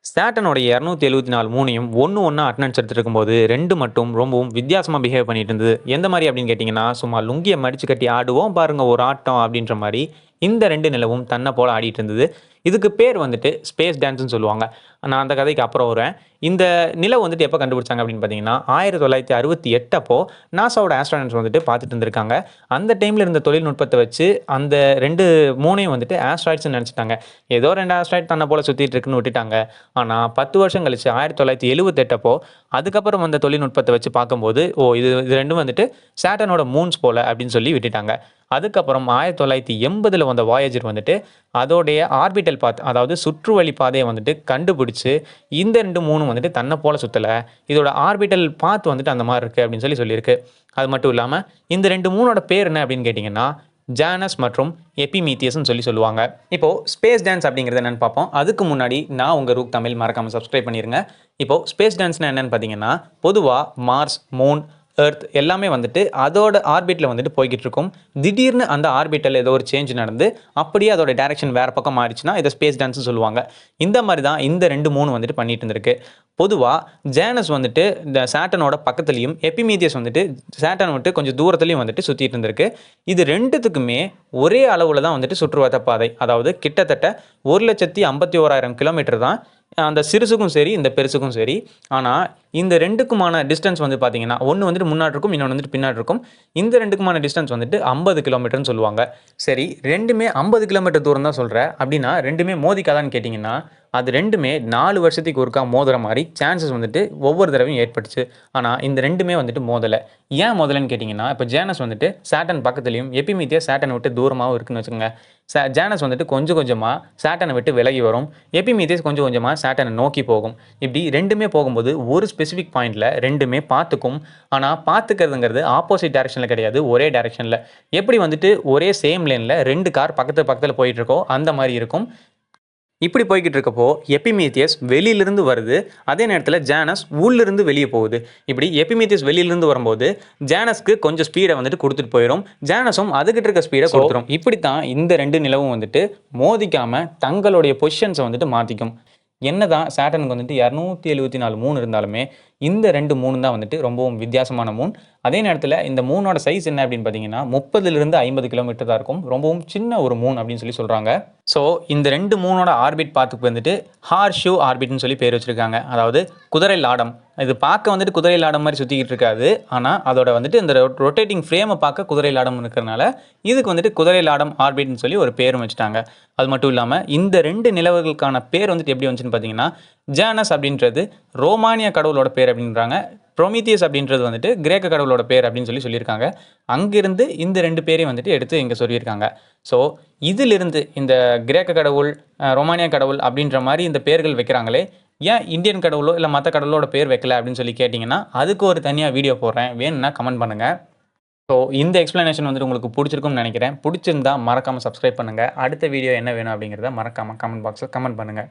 சேட்டனோட 274 மூணையும் ஒண்ணு ஒண்ணா அட்டெண்டன்ஸ் எடுத்துட்டு இருக்கும்போது 2 மட்டும் ரொம்பவும் வித்தியாசமா பிஹேவ் பண்ணிட்டு இருந்தது. எந்த மாரி அப்படின்னு கேட்டீங்கன்னா, சும்மா லுங்கிய மடிச்சு கட்டி ஆடுவோம் பாருங்க ஒரு ஆட்டம் அப்படின்ற மாரி இந்த 2 நிலவும் தன்ன போல ஆடிட்டு இருந்தது. இதுக்கு பேர் வந்துட்டு ஸ்பேஸ் டான்ஸ்ன்னு சொல்லுவாங்க. நான் அந்த கதைக்கு அப்புறம் வருவேன். இந்த நிலவு வந்துட்டு எப்ப கண்டுபிடிச்சாங்க அப்படின்னு பார்த்தீங்கன்னா, 1968 அப்போ நாசாவோட ஆஸ்ட்ரோனட்ஸ் வந்துட்டு பார்த்துட்டு இருந்திருக்காங்க. அந்த டைம்ல இருந்த தொழில்நுட்பத்த வச்சு அந்த 2 மூணையும் வந்துட்டு ஆஸ்ட்ராய்ட்ஸ்ன்னு நெனச்சுட்டாங்க. ஏதோ 2 ஆஸ்ட்ராய்ட் தன்ன போல சுத்திட்டு இருக்குன்னு விட்டுட்டாங்க. ஆனா 10 வருஷம் கழிச்சு 1978 அப்போ அதுக்கப்புறம் வந்த தொழில்நுட்பத்த வச்சு பார்க்கும்போது, இது இது 2ம் வந்துட்டு சேட்டர்னோட மூன்ஸ் போல அப்படின்னு சொல்லி விட்டுட்டாங்க. அதுக்கப்புறம் 1980ல வந்த வாயேஜர் வந்துட்டு அதோடைய ஆர்பிட்டல் பாத் அதாவது சுற்றுவழி பாதைய வந்துட்டு கண்டுபிடிச்சு, இந்த 2 மூணும் வந்துட்டு தன்ன போல சுத்தல. இதோட ஆர்பிட்டல் பாத் வந்துட்டு அந்த மாரி இருக்கு அப்படின்னு சொல்லியிருக்கு. அது மட்டும் இல்லாம இந்த 2 மூனோட பேர் என்ன அப்படின்னு கேட்டீங்கன்னா, ஜானஸ் மற்றும் எபிமீத்தியஸ்ன்னு சொல்லுவாங்க. இப்போ ஸ்பேஸ் டான்ஸ் அப்படிங்கிறது என்னன்னு பார்ப்போம். அதுக்கு முன்னாடி நான் உங்க ரூக் தமிழ் மறக்காம சப்ஸ்கிரைப் பண்ணிருங்க. இப்போ ஸ்பேஸ் டான்ஸ்னா என்னன்னு பார்த்தீங்கன்னா, பொதுவா மார்ஸ், மூன், எர்த் எல்லாமே வந்துட்டு அதோட ஆர்பிட்ல வந்துட்டு போய்க்கிட்டு இருக்கும். திடீர்னு அந்த ஆர்பிட்டல் ஏதோ ஒரு சேஞ்ச் நடந்து, அப்படியே அதோட டைரக்ஷன் வேற பக்கம் மாறிச்சுன்னா, இத ஸ்பேஸ் டான்ஸ்ன்னு சொல்லுவாங்க. இந்த மாரி தான் இந்த 2, 3 வந்துட்டு பண்ணிட்டு இருந்திருக்கு. பொதுவா ஜானஸ் வந்துட்டு இந்த சேட்டனோட பக்கத்துலயும், எபிமீதியஸ் வந்துட்டு சேட்டன விட்டு கொஞ்சம் தூரத்திலயும் வந்துட்டு சுத்திட்டு இருந்திருக்கு. இது 2த்துக்குமே ஒரே அளவுல தான் வந்துட்டு சுற்றுவட்ட பாதை. அதாவது கிட்டத்தட்ட 1,51,000 கிலோமீட்டர் தான் அந்த சிறுசுக்கும் சரி, இந்த பெருசுக்கும் சரி. ஆனா, இந்த 2க்குமான டிஸ்டன்ஸ் வந்து பார்த்தீங்கன்னா, ஒண்ணு வந்துட்டு முன்னாடி இருக்கும், இன்னொன்னு வந்துட்டு பின்னாடி இருக்கும். இந்த 2க்குமான டிஸ்டன்ஸ் வந்துட்டு 50 கிலோமீட்டர்ன்னு சொல்லுவாங்க. சரி, 2மே 50 கிலோமீட்டர் தூரம் தான் சொல்ற. அப்படின்னா 2மே மோதிக்காதான்னு கேட்டீங்கன்னா, அது 2மே 4 வருஷத்துக்கு ஒருக்கா மோதுற மாரி சான்சஸ் வந்துட்டு ஒவ்வொரு தடவையும் ஏற்பட்டுச்சு. ஆனா, இந்த 2மே வந்துட்டு மோதல. ஏன் மோதலன்னு கேட்டீங்கன்னா, இப்ப ஜானஸ் வந்துட்டு சேட்டர்ன் பக்கத்துலயும், எபிமீத்தியஸ் சேட்டர்ன விட்டு தூரமாவும் இருக்குன்னு வச்சுக்கோங்க. ஜானஸ் வந்துட்டு கொஞ்சம் கொஞ்சமா சேட்டர்ன விட்டு விலகி வரும். எபிமீத்தியஸ் கொஞ்சம் கொஞ்சமா சேட்டர்ன நோக்கி போகும். இப்படி 2மே போகும்போது ஒரு ஸ்பெசிஃபிக் பாயிண்ட்ல 2மே பார்த்துக்கும். ஆனா, பார்த்துக்கிறதுங்கிறது ஆப்போசிட் டைரக்ஷன்ல கிடையாது. ஒரே டைரக்ஷன்ல. எப்படி வந்துட்டு ஒரே சேம் லேன்ல 2 கார் பக்கத்துல பக்கத்துல போயிட்டு இருக்கோ, அந்த மாரி இருக்கும். இப்படி போய்க்கிட்டு இருக்கப்போ, எபிமீத்தியஸ் வெளியிலிருந்து வருது. அதே நேரத்தில ஜானஸ் உள்ளிருந்து வெளிய போகுது. இப்படி எபிமீத்தியஸ் வெளியிலிருந்து வரும்போது, ஜானஸ்க்கு கொஞ்சம் ஸ்பீட வந்துட்டு குடுத்துட்டு போயிரும். ஜானஸும் அதுகிட்ட இருக்க ஸ்பீட குடுத்துரும். இப்படித்தான் இந்த 2 நிலவும் வந்துட்டு மோதிக்காம தங்களுடைய பொசிஷன்ஸ வந்துட்டு மாத்திக்கும். என்னதான் சேட்டர்னுக்கு வந்துட்டு 274 மூன் இருந்தாலுமே, இந்த 2 மூன் தான் வந்துட்டு ரொம்பவும் வித்தியாசமான மூன். அதே நேரத்தில இந்த மூனோட சைஸ் என்ன அப்படின்னு பார்த்தீங்கன்னா, 30லிருந்து 50 கிலோமீட்டர் தான் இருக்கும். ரொம்பவும் சின்ன ஒரு மூன் அப்படின்னு சொல்றாங்க. ஸோ இந்த 2 மூனோட ஆர்பிட் பாத்துக்கு வந்துட்டு ஹார்ஸ் ஷூ ஆர்பிட்ன்னு சொல்லி பேர் வச்சிருக்காங்க. அதாவது குதிரை லாடம். இது பார்க்க வந்துட்டு குதிரை லாடம் மாரி சுத்திக்கிட்டு இருக்காது. ஆனா, அதோட வந்துட்டு இந்த ரொட்டேட்டிங் ஃப்ரேம பார்க்க குதிரை லாடம் இருக்கிறனால, இதுக்கு வந்துட்டு குதிரை லாடம் ஆர்பிட்ன்னு சொல்லி ஒரு பேரும் வச்சுட்டாங்க. அது மட்டும் இல்லாம, இந்த 2 நிலவுகளுக்கான பேர் வந்துட்டு எப்படி வந்துச்சுன்னு பார்த்தீங்கன்னா, ஜானஸ் அப்படின்றது ரோமானிய கடவுளோட பேர் அப்படின்றாங்க. ப்ரொமீத்தியஸ் அப்படின்றது வந்துட்டு கிரேக்க கடவுளோட பேர் அப்படின்னு சொல்லியிருக்காங்க. அங்கிருந்து இந்த 2 பேரையும் வந்துட்டு எடுத்து இங்க சொல்லியிருக்காங்க. ஸோ, இதிலிருந்து இந்த கிரேக்க கடவுள், ரோமானிய கடவுள் அப்படின்ற மாரி இந்த பேர்கள் வைக்கிறாங்களே, ஏன் இந்தியன் கடவுளோ, இல்ல மத்த கடவுளோட பேர் வைக்கல அப்படின்னு சொல்லி கேட்டீங்கன்னா, அதுக்கு ஒரு தனியா வீடியோ போடுறேன். வேணும்னா கமெண்ட் பண்ணுங்க. ஸோ, இந்த எக்ஸ்ப்ளனேஷன் வந்துட்டு உங்களுக்கு புடிச்சிருக்கும்னு நெனைக்கிறேன். புடிச்சிருந்தா மறக்காம சப்ஸ்கிரைப் பண்ணுங்க. அடுத்த வீடியோ என்ன வேணும் அப்படிங்கிறத மறக்காம கமெண்ட் பாக்ஸ்ல கமெண்ட் பண்ணுங்க.